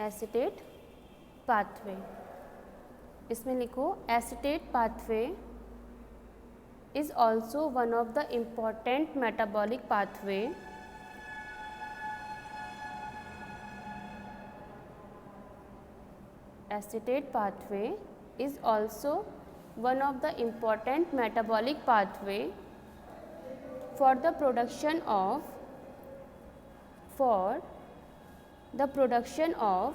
Acetate pathway. इसमें लिखो acetate pathway is also one of the important metabolic pathway acetate pathway is also one of the important metabolic pathway for the production of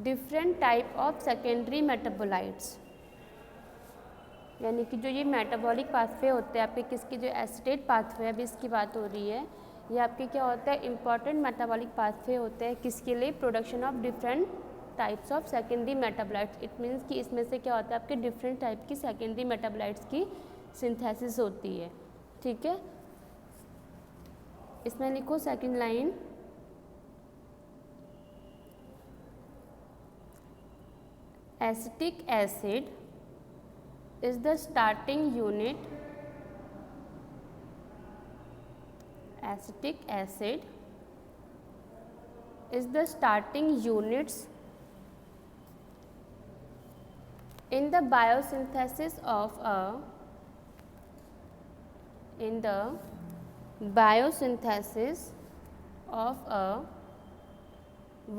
different type of secondary metabolites। यानी कि जो ये metabolic pathway होते हैं आपके किसकी, जो acetate pathway अभी इसकी बात हो रही है, ये आपके क्या होता है, इम्पॉर्टेंट मेटाबॉलिक पाथवे होते हैं किसके लिए, production of different types of secondary metabolites. It means कि इसमें से क्या होता है आपके डिफरेंट टाइप की सेकेंडरी मेटाबोलाइट्स की सिंथेसिस होती है। ठीक है, इसमें लिखो second line, acetic acid is the starting unit, acetic acid is the starting units in the biosynthesis of a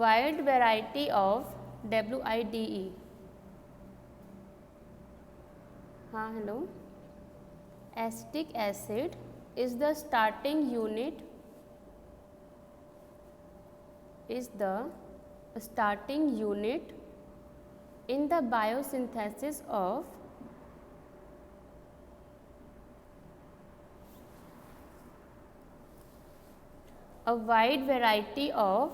wide variety of WIDE। हाँ hello, acetic acid is the starting unit in the biosynthesis of a wide variety of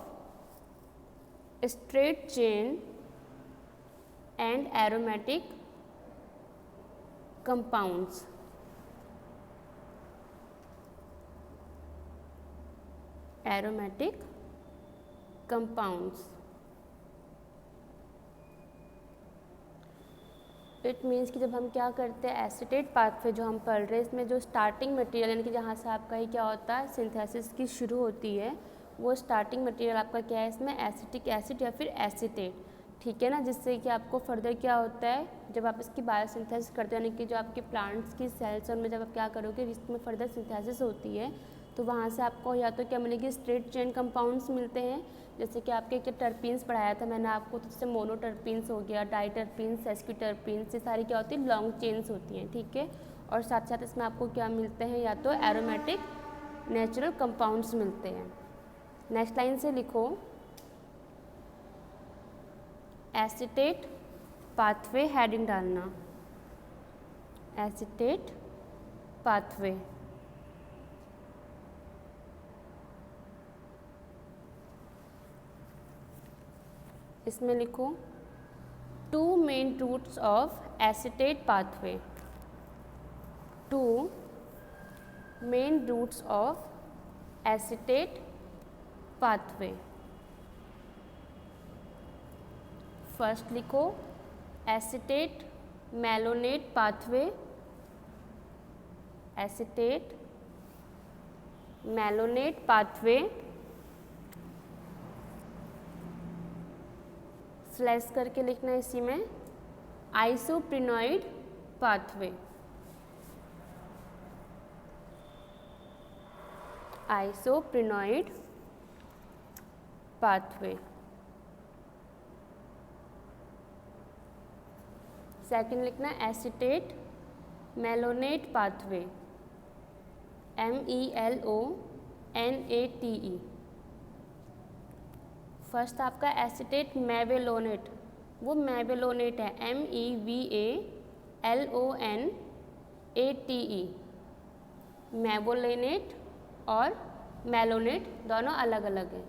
straight chain and aromatic compounds। It means कि जब हम क्या करते हैं, acetate pathway जो हम पढ़ रहे हैं इसमें जो स्टार्टिंग मटेरियल यानी कि जहाँ से आपका ही क्या होता है सिंथेसिस की शुरू होती है, वो स्टार्टिंग मटेरियल आपका क्या है इसमें, एसिटिक एसिड या फिर एसीटेट। ठीक है ना, जिससे कि आपको फर्दर क्या होता है जब आप इसकी बायोसिंथेसिस करते हैं, यानी कि जो आपके प्लांट्स की सेल्स में जब आप क्या करोगे इसमें फर्दर सिंथेसिस होती है, तो वहाँ से आपको या तो क्या मिलेगी, स्ट्रेट चेन कंपाउंड्स मिलते हैं, जैसे कि आपके क्या टर्पीन्स पढ़ाया था मैंने आपको, तो जैसे मोनोटर्पीन्स हो गया, डाइटर्पीन्स, सेस्क्यूटर्पीन्स, ये सारी क्या होती है लॉन्ग चेन्स होती हैं। ठीक है, और साथ साथ इसमें आपको क्या मिलते हैं, या तो एरोमेटिक नेचुरल कंपाउंड्स मिलते हैं। नेक्स्ट लाइन से लिखो, एसीटेट पाथवे हेडिंग डालना, एसीटेट पाथवे। इसमें लिखो two main routes of acetate pathway, two main routes of acetate pathway. First लिखो acetate malonate pathway, acetate malonate pathway slash करके लिखना है इसी में, isoprenoid pathway, isoprenoid pathway. Second लिखना acetate malonate pathway, MELONATE। First आपका एसीटेट मैवेलोनेट, वो mevalonate है, MEVALONATE। मैवोलेनेट और मैलोनेट दोनों अलग अलग हैं।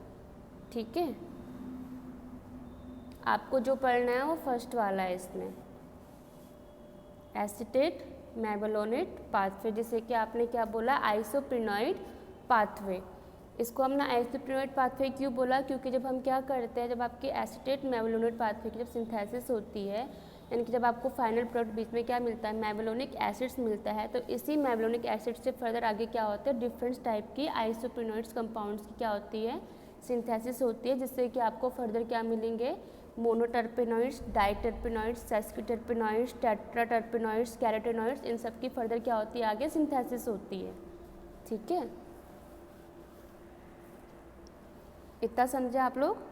ठीक है, आपको जो पढ़ना है वो फर्स्ट वाला है इसमें, एसीटेट मैवेलोनेट पाथवे, जिसे कि आपने क्या बोला आइसोप्रिनॉइड पाथवे। इसको हमने आइसोप्रिनॉइड पाथवे क्यों बोला, क्योंकि जब हम क्या करते हैं, जब आपकी एसीटेट मैवेलोनेट पाथवे की जब सिंथेसिस होती है, यानी कि जब आपको फाइनल प्रोडक्ट बीच में क्या मिलता है, मैवेलोनिक एसिड्स मिलता है, तो इसी मैवेलोनिक एसिड से फर्दर आगे क्या होता है, डिफरेंट टाइप की आइसोप्रिनॉइड्स कंपाउंड्स की क्या होती है सिंथेसिस होती है, जिससे कि आपको फर्दर क्या मिलेंगे, मोनोटर्पेनॉइड्स, डाइटर्पेनॉइड्स, सेस्क्विटर्पेनॉइड्स, टेट्राटर्पेनॉइड्स, कैरोटेनॉइड्स, इन सब की फर्दर क्या होती है, आगे सिंथेसिस होती है। ठीक है, इतना समझे आप लोग?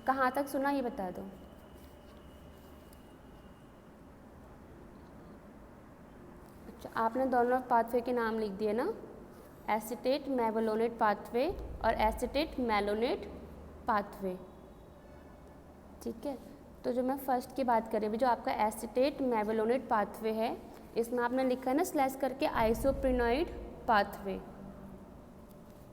कहाँ तक सुना ये बता दो। अच्छा, आपने दोनों पाथवे के नाम लिख दिए ना, एसीटेट मेवलोनेट पाथवे और एसीटेट मेलोनेट पाथवे। ठीक है, तो जो मैं फर्स्ट की बात करें, जो आपका एसीटेट मेवलोनेट पाथवे है, इसमें आपने लिखा है ना स्लैश करके आइसोप्रिनॉइड पाथवे,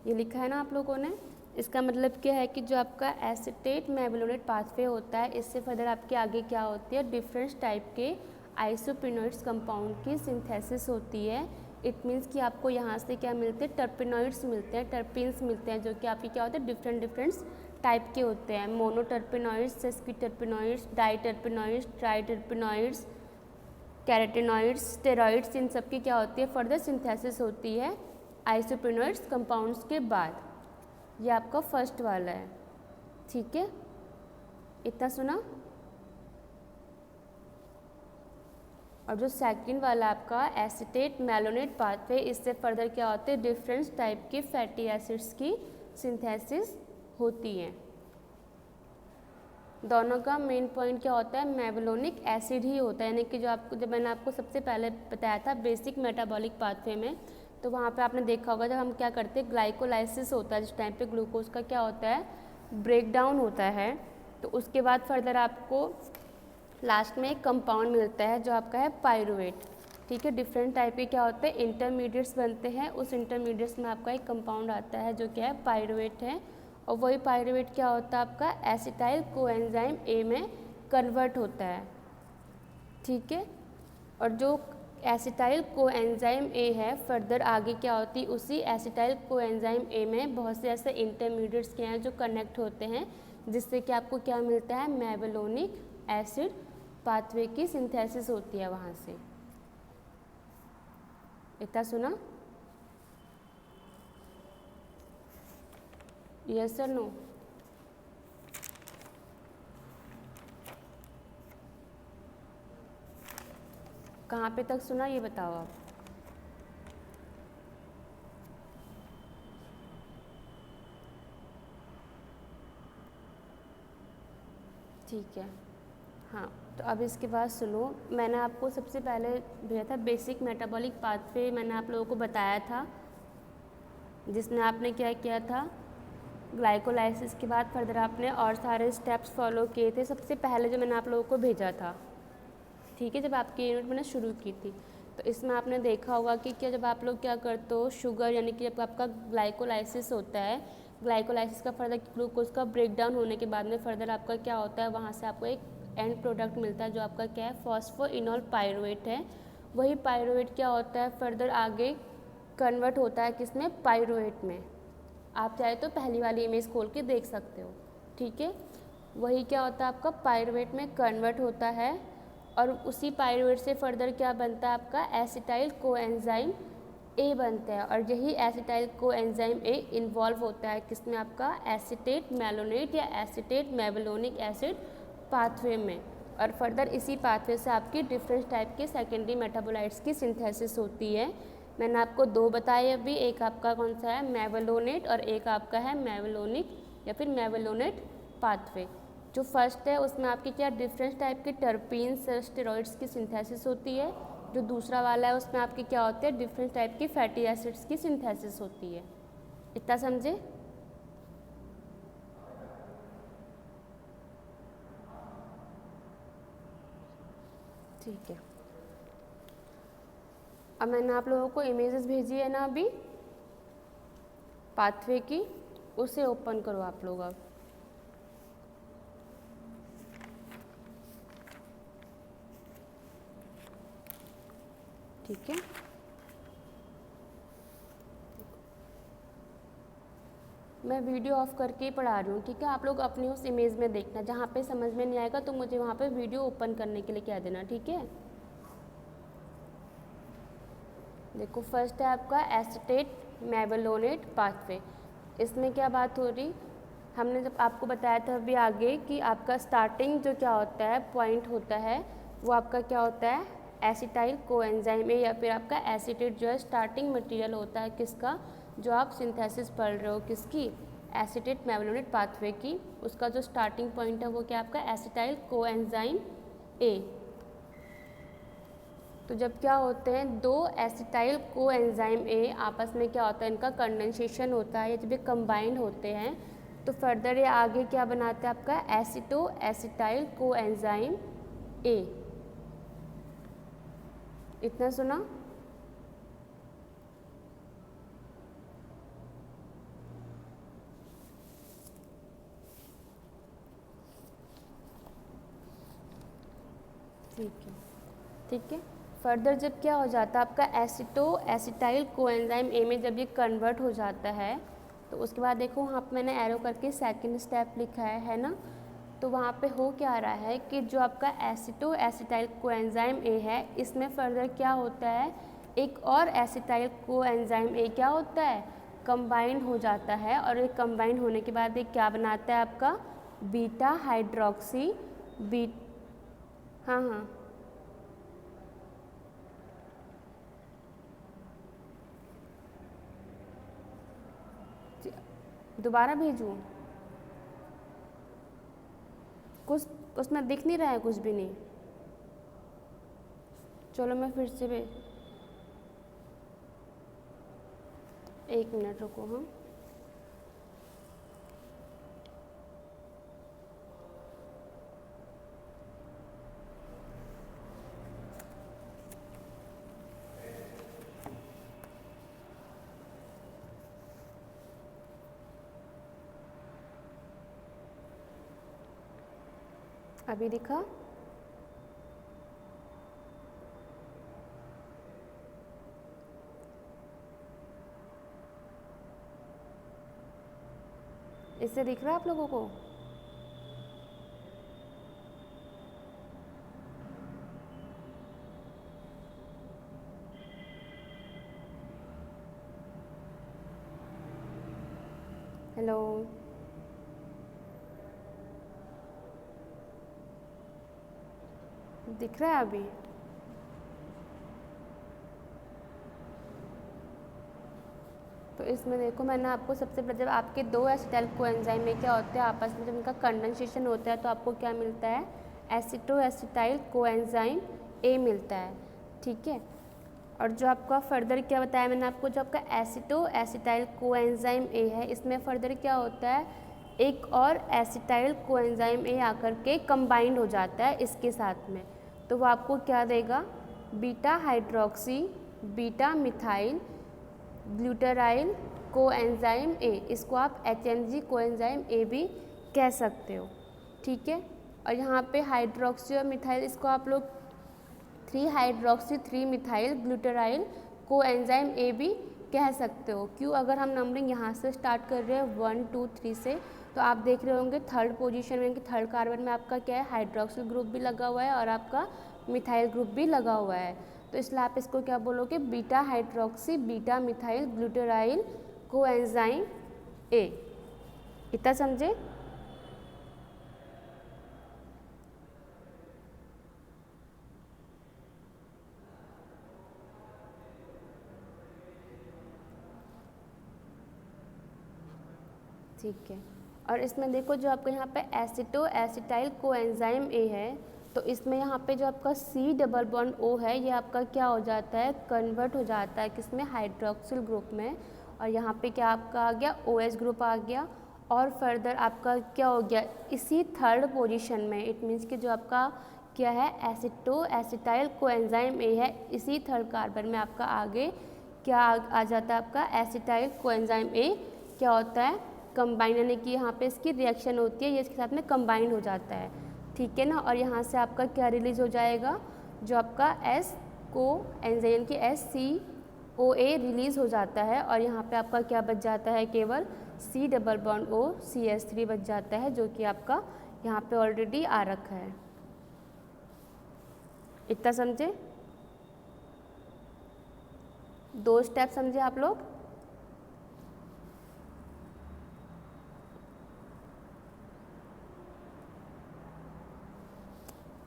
ये लिखा है ना आप लोगों ने। इसका मतलब क्या है कि जो आपका एसीटेट मेवलोनेट पाथवे होता है, इससे फर्दर आपके आगे क्या होती है, डिफरेंट टाइप के आइसोप्रिनॉइड्स कंपाउंड की सिंथेसिस होती है। इट मीन्स कि आपको यहाँ से क्या मिलते हैं, टर्पेनॉइड्स मिलते हैं, टर्पीन्स मिलते हैं, जो कि आपके क्या होते हैं, डिफरेंट टाइप के होते हैं। मोनोटर्पेनॉइड्स, सेस्क्विटर्पेनॉइड्स, डाइटर्पेनॉइड्स, ट्राइटर्पेनॉइड्स, कैरोटेनॉइड्स, स्टेरॉइड्स, इन सब की क्या होती है, फर्दर सिंथेसिस होती है आइसोप्रिनॉइड्स कंपाउंड्स के बाद। ये आपका फर्स्ट वाला है। ठीक है, इतना सुना। और जो सेकंड वाला आपका एसीटेट मेलोनेट पाथवे, इससे फर्दर क्या होते हैं, डिफरेंट टाइप के फैटी एसिड्स की सिंथेसिस होती है। दोनों का मेन पॉइंट क्या होता है, मेवलोनिक एसिड ही होता है, यानी कि जब मैंने आपको सबसे पहले बताया था बेसिक मेटाबॉलिक पाथवे में, तो वहाँ पे आपने देखा होगा जब हम क्या करते हैं, ग्लाइकोलाइसिस होता है, जिस टाइम पे ग्लूकोज का क्या होता है, ब्रेक डाउन होता है, तो उसके बाद फर्दर आपको लास्ट में एक कंपाउंड मिलता है जो आपका है पायरुवेट। ठीक है, डिफरेंट टाइप के क्या होते हैं, इंटरमीडिएट्स बनते हैं, उस इंटरमीडिएट्स में आपका एक कंपाउंड आता है जो क्या है, पायरुवेट है, और वही पायरुवेट क्या होता है आपका एसिटाइल कोएंजाइम ए में कन्वर्ट होता है। ठीक है, और जो एसिटाइल कोएंजाइम ए है, फर्दर आगे क्या होती है, उसी एसिटाइल कोएंजाइम ए में बहुत से ऐसे इंटरमीडिएट्स के हैं जो कनेक्ट होते हैं, जिससे कि आपको क्या मिलता है, मेवलोनिक एसिड पाथवे की सिंथेसिस होती है वहाँ से। इतना सुना? यस और नो? कहाँ पे तक सुना ये बताओ आप। ठीक है, हाँ, तो अब इसके बाद सुनो, मैंने आपको सबसे पहले भेजा था बेसिक मेटाबॉलिक पाथवे, मैंने आप लोगों को बताया था, जिसमें आपने क्या किया था, ग्लाइकोलाइसिस के बाद फर्दर आपने और सारे स्टेप्स फॉलो किए थे, सबसे पहले जो मैंने आप लोगों को भेजा था। ठीक है, जब आपकी यूनिट मैंने शुरू की थी, तो इसमें आपने देखा होगा कि क्या जब आप लोग क्या करते हो, शुगर यानी कि जब आपका ग्लाइकोलाइसिस होता है, ग्लाइकोलाइसिस का फर्दर ग्लूकोज का ब्रेक डाउन होने के बाद में फर्दर आपका क्या होता है, वहाँ से आपको एक एंड प्रोडक्ट मिलता है जो आपका क्या है, फॉस्फोइनोल पायरुवेट है। वही पायरुवेट क्या होता है, फर्दर आगे कन्वर्ट होता है किसमें, पायरुवेट में। आप चाहे तो पहली वाली इमेज खोल के देख सकते हो। ठीक है, वही क्या होता है आपका पायरुवेट में कन्वर्ट होता है, और उसी पायरुवेट से फर्दर क्या बनता है आपका एसिटाइल कोएंजाइम ए बनता है, और यही एसिटाइल कोएंजाइम ए इन्वॉल्व होता है किसमें, आपका एसीटेट मेलोनेट या एसीटेट मेवलोनिक एसिड पाथवे में, और फर्दर इसी पाथवे से आपकी डिफरेंट टाइप के सेकेंडरी मेटाबोलाइट्स की सिंथेसिस होती है। मैंने आपको दो बताए अभी, एक आपका कौन सा है, मेवलोनेट, और एक आपका है मेवलोनिक या फिर मेवलोनेट पाथवे। जो फर्स्ट है उसमें आपकी क्या डिफरेंट टाइप के टर्पीन्स, स्टेरॉइड्स की सिंथेसिस होती है। जो दूसरा वाला है उसमें आपकी क्या होती है, डिफरेंट टाइप की फैटी एसिड्स की सिंथेसिस होती है। इतना समझे? ठीक है, अब मैंने आप लोगों को इमेजेस भेजी है ना अभी पाथवे की, उसे ओपन करो आप लोग अब। ठीक है, मैं वीडियो ऑफ करके ही पढ़ा रही हूँ। ठीक है, आप लोग अपनी उस इमेज में देखना, जहाँ पे समझ में नहीं आएगा तो मुझे वहाँ पे वीडियो ओपन करने के लिए कह देना। ठीक है, देखो फर्स्ट है आपका एसीटेट मेवलोनेट पाथवे। इसमें क्या बात हो रही, हमने जब आपको बताया था अभी आगे कि आपका स्टार्टिंग जो क्या होता है पॉइंट होता है वो आपका क्या होता है एसिटाइल कोएंजाइम ए, या फिर आपका एसिटेट जो है स्टार्टिंग मटेरियल होता है किसका, जो आप सिंथेसिस पढ़ रहे हो किसकी, एसिटेट मेवलोनेट पाथवे की, उसका जो स्टार्टिंग पॉइंट है वो क्या आपका एसिटाइल कोएंजाइम ए। तो जब क्या होते हैं दो एसिटाइल कोएंजाइम ए आपस में क्या होता है इनका कंडेंसेशन होता है, जब ये कंबाइंड होते हैं तो फर्दर ये आगे क्या बनाते हैं आपका एसिटो एसिटाइल कोएंजाइम ए। इतना सुना। ठीक है। फर्दर जब क्या हो जाता है आपका एसिटो एसिटाइल कोएंजाइम ए में जब ये कन्वर्ट हो जाता है तो उसके बाद देखो वहाँ पे मैंने एरो करके सेकंड स्टेप लिखा है ना। तो वहाँ पे हो क्या रहा है कि जो आपका एसिटो एसिटाइल कोएंजाइम ए है इसमें फर्दर क्या होता है एक और एसिटाइल कोएंजाइम ए क्या होता है कंबाइन हो जाता है, और ये कंबाइन होने के बाद ये क्या बनाता है आपका बीटा हाइड्रोक्सी हाँ हाँ दोबारा भेजूँ, कुछ उसमें दिख नहीं रहा है कुछ भी नहीं। चलो मैं फिर से एक मिनट रुको। हाँ अभी दिखा। इससे दिख रहा है आप लोगों को? हेलो दिख रहा है अभी? तो इसमें देखो मैंने आपको सबसे पहले जब आपके दो एसिटाइल कोएंजाइम में क्या होते हैं आपस में जब इनका कंडेंसेशन होता है तो आपको क्या मिलता है एसिटो एसिटाइल कोएंजाइम ए मिलता है। ठीक है। और जो आपका फर्दर क्या बताया मैंने आपको, जो आपका एसिटो एसिटाइल कोएंजाइम ए है इसमें फर्दर क्या होता है एक और एसिटाइल कोएंजाइम ए आकर के कंबाइंड हो जाता है इसके साथ में, तो वो आपको क्या देगा beta hydroxy beta methyl glutaryl coenzyme A. इसको आप HMG कोएंजाइम ए भी कह सकते हो। ठीक है। और यहाँ पे हाइड्रोक्सी और मिथाइल इसको आप लोग 3 हाइड्रोक्सी 3 मिथाइल ग्लूटाराइल कोएंजाइम ए भी कह सकते हो। क्यों? अगर हम नंबरिंग यहाँ से स्टार्ट कर रहे हैं 1 2 3 से, तो आप देख रहे होंगे थर्ड पोजीशन में कि थर्ड कार्बन में आपका क्या है हाइड्रोक्सिल ग्रुप भी लगा हुआ है और आपका मिथाइल ग्रुप भी लगा हुआ है। तो इसलिए आप इसको क्या बोलोगे beta hydroxy beta methyl glutaryl coenzyme A. इतना समझे? ठीक है। और इसमें देखो जो आपका यहाँ पे एसिटो एसिटाइल कोएंजाइम ए है तो इसमें यहाँ पे जो आपका C डबल बॉन्ड O है ये आपका क्या हो जाता है कन्वर्ट हो जाता है किसमें हाइड्रोक्सिल ग्रुप में, और यहाँ पे क्या आपका आ गया OH ग्रुप आ गया। और फर्दर आपका क्या हो गया इसी थर्ड पोजीशन में, इट मीन्स कि जो आपका क्या है एसिटो एसिटाइल कोएंजाइम ए है इसी थर्ड कार्बन में आपका आगे क्या आ जाता है आपका एसिटाइल कोएंजाइम ए क्या होता है कंबाइन, यानी कि यहाँ पे इसकी रिएक्शन होती है ये इसके साथ में कंबाइन हो जाता है। ठीक है ना। और यहाँ से आपका क्या रिलीज हो जाएगा जो आपका S को एंजाइम की SCOA रिलीज हो जाता है, और यहाँ पे आपका क्या बच जाता है केवल C double bond O CH3 बच जाता है जो कि आपका यहाँ पे ऑलरेडी आ रखा है। इतना समझे? 2 स्टेप समझे आप लोग?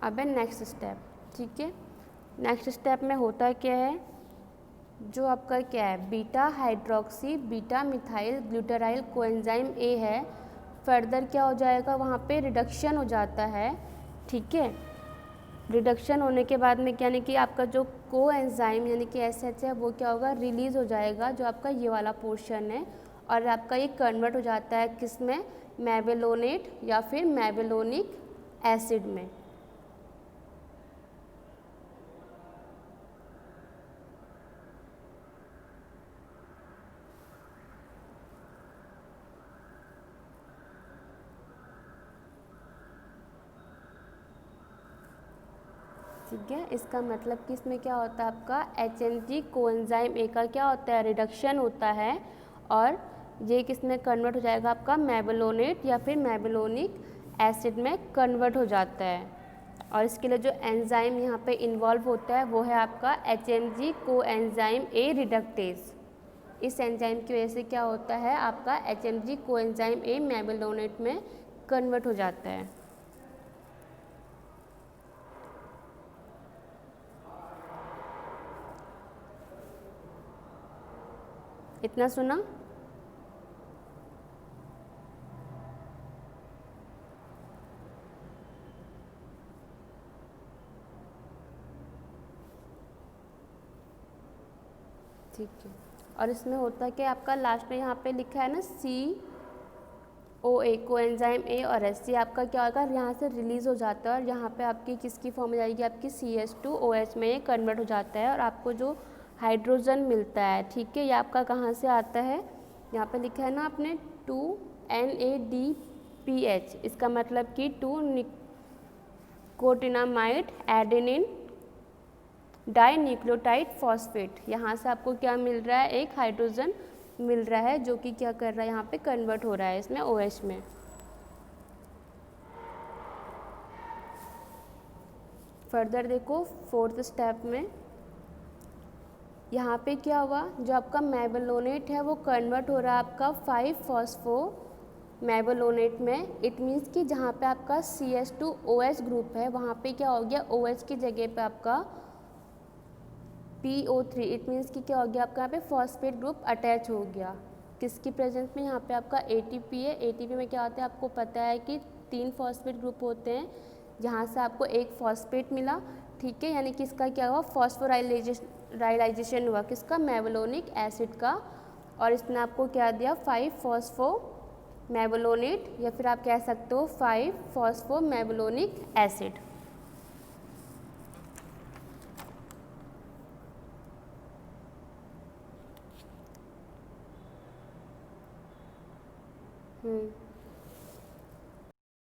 अब है नेक्स्ट स्टेप, ठीक है। नेक्स्ट स्टेप में होता क्या है, जो आपका क्या है, beta hydroxy beta methyl glutaryl coenzyme A है, फर्दर क्या हो जाएगा, वहाँ पे रिडक्शन हो जाता है, ठीक है। रिडक्शन होने के बाद में यानी कि आपका जो कोएंजाइम यानी कि एसएच है वो क्या होगा, रिलीज़ हो जाएगा, जो आपका ये वाला पोर्शन है, और आपका ये कन्वर्ट हो जाता है किस में, मेबेलोनेट या फिर मेबेलोनिक एसिड में। ठीक है, इसका मतलब कि इसमें क्या होता है, आपका HMG कोएंजाइम ए का क्या होता है, रिडक्शन होता है, और ये किस में कन्वर्ट हो जाएगा, आपका मेबेलोनेट या फिर मेबेलोनिक एसिड में कन्वर्ट हो जाता है। और इसके लिए जो एंजाइम यहाँ पे इन्वॉल्व होता है वो है आपका HMG कोएंजाइम ए रिडक्टेज। इस एंजाइम की वजह से क्या होता है, आपका HMG कोएंजाइम ए मेबेलोनेट में कन्वर्ट हो जाता है। इतना सुना? ठीक है, और इसमें होता है कि आपका लास्ट में यहाँ पे लिखा है ना COA कोएंजाइम ए और एस, ये आपका क्या होगा, यहाँ से रिलीज़ हो जाता है, और यहाँ पे आपकी किसकी फॉर्म हो जाएगी, आपकी CH2OH में ये कन्वर्ट हो जाता है, और आपको जो हाइड्रोजन मिलता है, ठीक है, ये आपका कहाँ से आता है, यहाँ पे लिखा है ना आपने 2NADPH, इसका मतलब कि 2 nicotinamide adenine di nucleotide phosphate, यहाँ से आपको क्या मिल रहा है, एक हाइड्रोजन मिल रहा है, जो कि क्या कर रहा है, यहाँ पे कन्वर्ट हो रहा है इसमें OH में। फर्दर देखो फोर्थ स्टेप में यहाँ पे क्या हुआ, जो आपका मेबेलोनेट है वो कन्वर्ट हो रहा है आपका 5-फॉस्फो मेबेलोनेट में। इट मीन्स कि जहाँ पे आपका CH2OH ग्रुप है वहाँ पे क्या हो गया, OH की जगह पे आपका PO3, इट मीन्स कि क्या हो गया, आपका यहाँ पे फॉस्फेट ग्रुप अटैच हो गया। किसकी प्रेजेंस में, यहाँ पे आपका ATP है। ATP में क्या होता है, आपको पता है कि 3 फॉस्फेट ग्रुप होते हैं, जहाँ से आपको एक फॉस्फेट मिला, ठीक है, यानी कि इसका क्या हुआ, फॉस्फोराइलाइजेशन हुआ किसका, मेबेलोनिक एसिड का, और इसने आपको क्या दिया, 5-फॉस्फो मेबेलोनेट, या फिर आप कह सकते हो 5-फॉस्फो मेबेलोनिक एसिड।